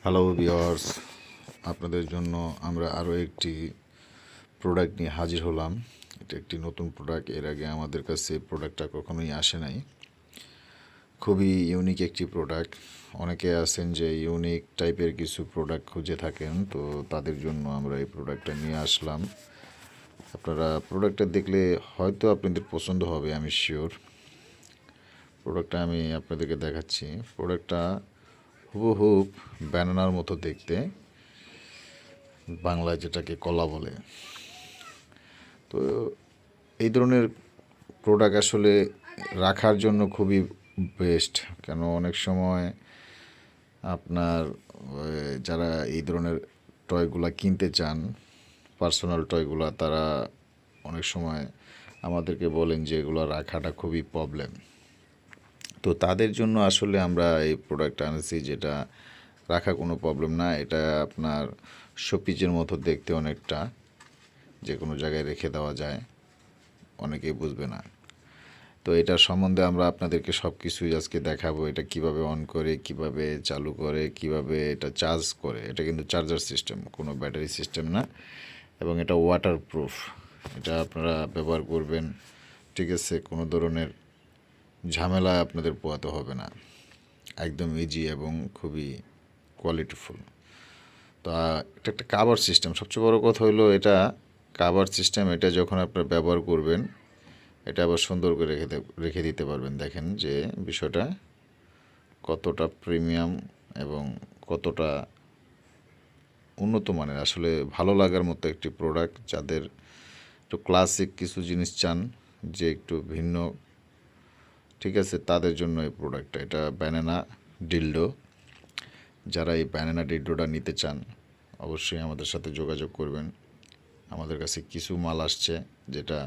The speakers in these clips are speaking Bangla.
হ্যালো ভিউয়ার্স, আপনাদের জন্য আমরা আরও একটি প্রোডাক্ট নিয়ে হাজির হলাম। এটা একটি নতুন প্রোডাক্ট, এর আগে আমাদের কাছে প্রোডাক্টটা কখনোই আসে নাই। খুবই ইউনিক একটি প্রোডাক্ট। অনেকে আছেন যে ইউনিক টাইপের কিছু প্রোডাক্ট খুঁজে থাকেন, তো তাদের জন্য আমরা এই প্রোডাক্টটা নিয়ে আসলাম। আপনারা প্রোডাক্টটা দেখলে হয়তো আপনাদের পছন্দ হবে, আমি শিওর। প্রোডাক্টটা আমি আপনাদেরকে দেখাচ্ছি। প্রোডাক্টটা হুবহুব ব্যানানার মতো দেখতে, বাংলায় যেটাকে কলা বলে। তো এই ধরনের প্রোডাক্ট আসলে রাখার জন্য খুবই বেস্ট, কেন অনেক সময় আপনার যারা এই ধরনের টয়গুলা কিনতে চান, পার্সোনাল টয়গুলা, তারা অনেক সময় আমাদেরকে বলেন যে এগুলো রাখাটা খুবই প্রবলেম। তো তাদের জন্য আসলে আমরা এই প্রোডাক্টটা আনেছি, যেটা রাখা কোনো প্রবলেম না। এটা আপনার শোপিজের মতো দেখতে, অনেকটা যে কোনো জায়গায় রেখে দেওয়া যায়, অনেকেই বুঝবে না। তো এটার সম্বন্ধে আমরা আপনাদেরকে সব কিছুই আজকে দেখাবো। এটা কিভাবে অন করে, কিভাবে চালু করে, কিভাবে এটা চার্জ করে। এটা কিন্তু চার্জার সিস্টেম, কোনো ব্যাটারি সিস্টেম না, এবং এটা ওয়াটারপ্রুফ। এটা আপনারা ব্যবহার করবেন, ঠিক আছে, কোনো ধরনের ঝামেলা আপনাদের পোহাতে হবে না। একদম ইজি এবং খুবই কোয়ালিটিফুল। তো এটা একটা কাভার সিস্টেম। সবচেয়ে বড় কথা হলো এটা কাভার সিস্টেম। এটা যখন আপনারা ব্যবহার করবেন, এটা আবার সুন্দর করে রেখে দিতে পারবেন। দেখেন যে বিষয়টা কতটা প্রিমিয়াম এবং কতটা উন্নত মানের। আসলে ভালো লাগার মতো একটি প্রোডাক্ট। যাদের একটু ক্লাসিক কিছু জিনিস চান, যে একটু ভিন্ন, ঠিক আছে, তাদের জন্য এই প্রোডাক্টটা। এটা ব্যানানা ডিলডো। যারা এই ব্যানানা ডিলডোটা নিতে চান, অবশ্যই আমাদের সাথে যোগাযোগ করবেন। আমাদের কাছে কিছু মাল আসছে, যেটা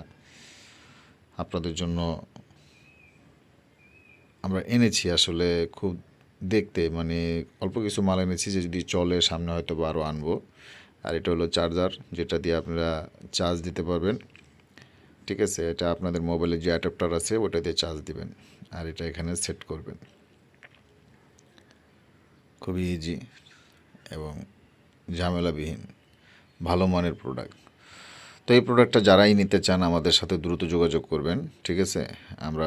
আপনাদের জন্য আমরা এনেছি। আসলে খুব দেখতে মানে অল্প কিছু মাল এনেছি, যে যদি চলে সামনে হয়তো বা আরও আনবো। আর এটা হলো চার্জার, যেটা দিয়ে আপনারা চার্জ দিতে পারবেন, ঠিক আছে। এটা আপনাদের মোবাইলে যে অ্যাডাপ্টার আছে ওটা দিয়ে চার্জ দিবেন, আর এটা এখানে সেট করবেন। খুবই ইজি এবং ঝামেলাবিহীন, ভালো মানের প্রোডাক্ট। তো এই প্রোডাক্টটা যারাই নিতে চান আমাদের সাথে দ্রুত যোগাযোগ করবেন, ঠিক আছে। আমরা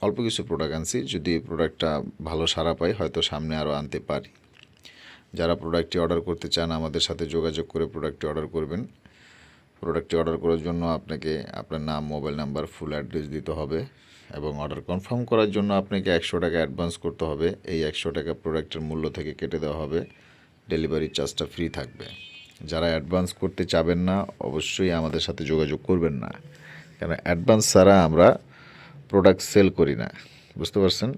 অল্প কিছু প্রোডাক্ট আনছি। যদি প্রোডাক্টটা ভালো সাড়া পাই, হয়তো সামনে আরও আনতে পারি। যারা প্রোডাক্টটি অর্ডার করতে চান আমাদের সাথে যোগাযোগ করে প্রোডাক্টটি অর্ডার করবেন। প্রোডাক্টটি অর্ডার করার জন্য আপনাকে আপনার নাম, মোবাইল নাম্বার, ফুল অ্যাড্রেস দিতে হবে, এবং অর্ডার কনফার্ম করার জন্য আপনাকে 100 টাকা অ্যাডভান্স করতে হবে। এই 100 টাকা প্রোডাক্টের মূল্য থেকে কেটে দেওয়া হবে, ডেলিভারি চার্জটা ফ্রি থাকবে। যারা অ্যাডভান্স করতে চাবেন না, অবশ্যই আমাদের সাথে যোগাযোগ করবেন না, কেন অ্যাডভান্স ছাড়া আমরা প্রোডাক্ট সেল করি না, বুঝতে পারছেন।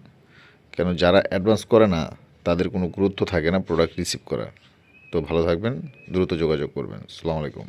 কেন যারা অ্যাডভান্স করে না, তাদের কোনো গুরুত্ব থাকে না প্রোডাক্ট রিসিভ করার। তো ভালো থাকবেন, দ্রুত যোগাযোগ করবেন। আসসালামু আলাইকুম।